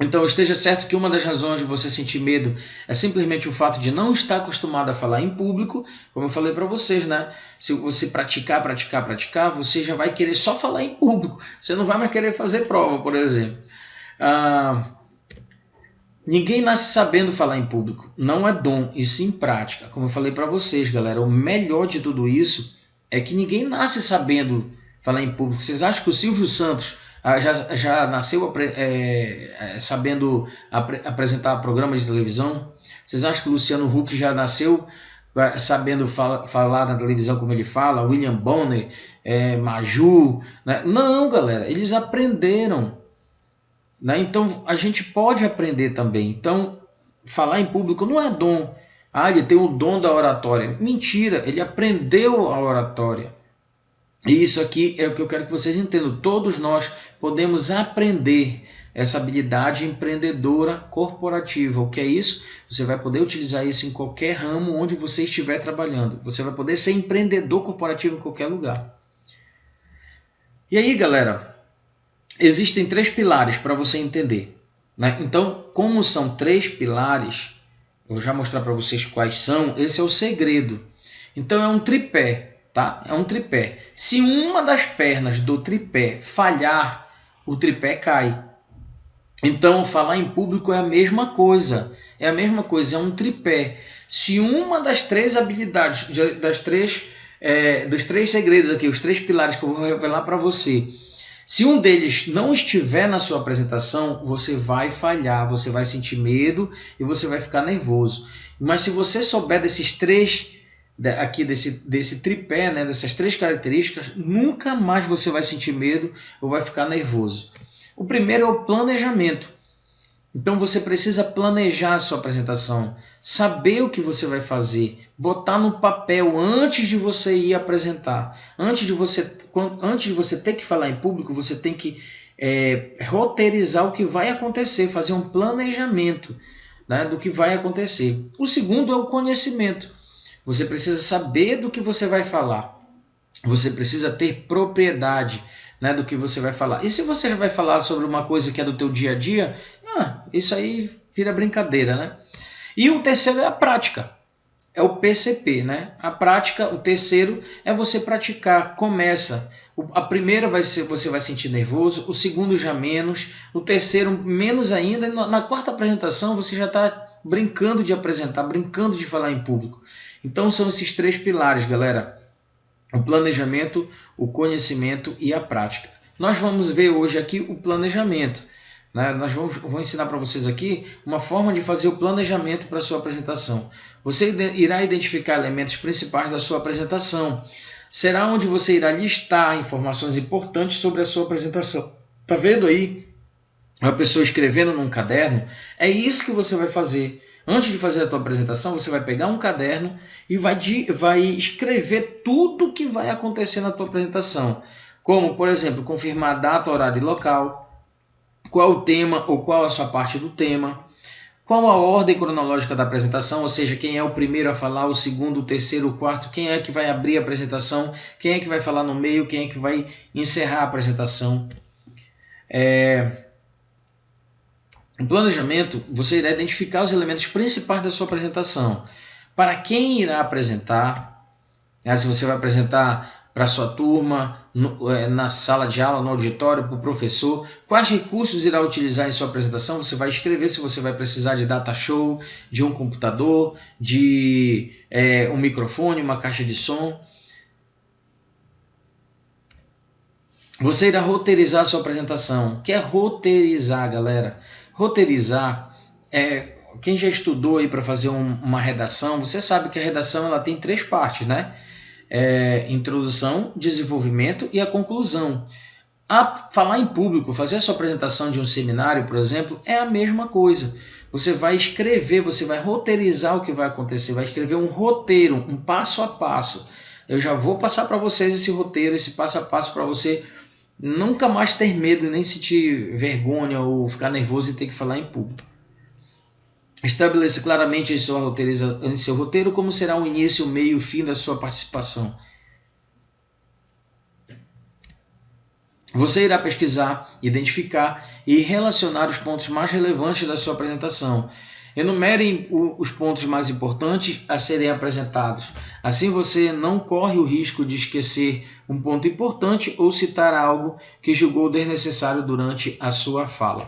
Então esteja certo que uma das razões de você sentir medo é simplesmente o fato de não estar acostumado a falar em público, como eu falei para vocês, né? Se você praticar, você já vai querer só falar em público. Você não vai mais querer fazer prova, por exemplo. Ah, ninguém nasce sabendo falar em público. Não é dom, e sim prática. Como eu falei para vocês, galera, o melhor de tudo isso é que ninguém nasce sabendo falar em público. Vocês acham que o Silvio Santos já nasceu sabendo apresentar programas de televisão? Vocês acham que o Luciano Huck já nasceu sabendo falar na televisão como ele fala? William Bonner, Maju? Né? Não, galera, eles aprenderam. Né? Então a gente pode aprender também. Então, falar em público não é dom. Ah, ele tem o dom da oratória. Mentira, ele aprendeu a oratória. E isso aqui é o que eu quero que vocês entendam. Todos nós podemos aprender essa habilidade empreendedora corporativa. O que é isso? Você vai poder utilizar isso em qualquer ramo onde você estiver trabalhando. Você vai poder ser empreendedor corporativo em qualquer lugar. E aí, galera, existem 3 pilares para você entender. Né? Então, como são 3 pilares, eu vou já mostrar para vocês quais são. Esse é o segredo. Então, é um tripé. Tá? É um tripé. Se uma das pernas do tripé falhar, o tripé cai. Então, falar em público é a mesma coisa. É a mesma coisa, é um tripé. Se uma das 3 habilidades, dos 3 segredos aqui, os 3 pilares que eu vou revelar para você, se um deles não estiver na sua apresentação, você vai falhar, você vai sentir medo e você vai ficar nervoso. Mas se você souber desses 3 aqui desse tripé, né, dessas 3 características, nunca mais você vai sentir medo ou vai ficar nervoso. O primeiro é o planejamento. Então você precisa planejar a sua apresentação, saber o que você vai fazer, botar no papel antes de você ir apresentar. Antes de você ter que falar em público, você tem que roteirizar o que vai acontecer, fazer um planejamento, né, do que vai acontecer. O segundo é o conhecimento. Você precisa saber do que você vai falar. Você precisa ter propriedade, né, do que você vai falar. E se você vai falar sobre uma coisa que é do teu dia a dia, isso aí vira brincadeira, né? E o terceiro é a prática. É o PCP, né? A prática, o terceiro é você praticar. Começa. A primeira você vai sentir nervoso, o segundo já menos, o terceiro menos ainda. Na quarta apresentação você já está brincando de apresentar, brincando de falar em público. Então são esses 3 pilares, galera. O planejamento, o conhecimento e a prática. Nós vamos ver hoje aqui o planejamento. Né? Vou ensinar para vocês aqui uma forma de fazer o planejamento para a sua apresentação. Você irá identificar elementos principais da sua apresentação. Será onde você irá listar informações importantes sobre a sua apresentação. Tá vendo aí uma pessoa escrevendo num caderno? É isso que você vai fazer. Antes de fazer a tua apresentação, você vai pegar um caderno e vai escrever tudo que vai acontecer na tua apresentação. Como, por exemplo, confirmar a data, horário e local, qual o tema ou qual a sua parte do tema, qual a ordem cronológica da apresentação, ou seja, quem é o primeiro a falar, o segundo, o terceiro, o quarto, quem é que vai abrir a apresentação, quem é que vai falar no meio, quem é que vai encerrar a apresentação. No planejamento, você irá identificar os elementos principais da sua apresentação. Para quem irá apresentar, se você vai apresentar para a sua turma, na sala de aula, no auditório, para o professor, quais recursos irá utilizar em sua apresentação, você vai escrever se você vai precisar de data show, de um computador, de um microfone, uma caixa de som. Você irá roteirizar a sua apresentação. O que é roteirizar, galera? Roteirizar quem já estudou aí para fazer uma redação, você sabe que a redação ela tem 3 partes, né? Introdução, desenvolvimento e a conclusão. Falar em público, fazer a sua apresentação de um seminário, por exemplo, é a mesma coisa. Você vai escrever, você vai roteirizar o que vai acontecer, vai escrever um roteiro, um passo a passo. Eu já vou passar para vocês esse roteiro, esse passo a passo para você nunca mais ter medo, nem sentir vergonha ou ficar nervoso e ter que falar em público. Estabeleça claramente em seu roteiro como será o início, o meio e o fim da sua participação. Você irá pesquisar, identificar e relacionar os pontos mais relevantes da sua apresentação. Enumere os pontos mais importantes a serem apresentados. Assim você não corre o risco de esquecer um ponto importante ou citar algo que julgou desnecessário durante a sua fala.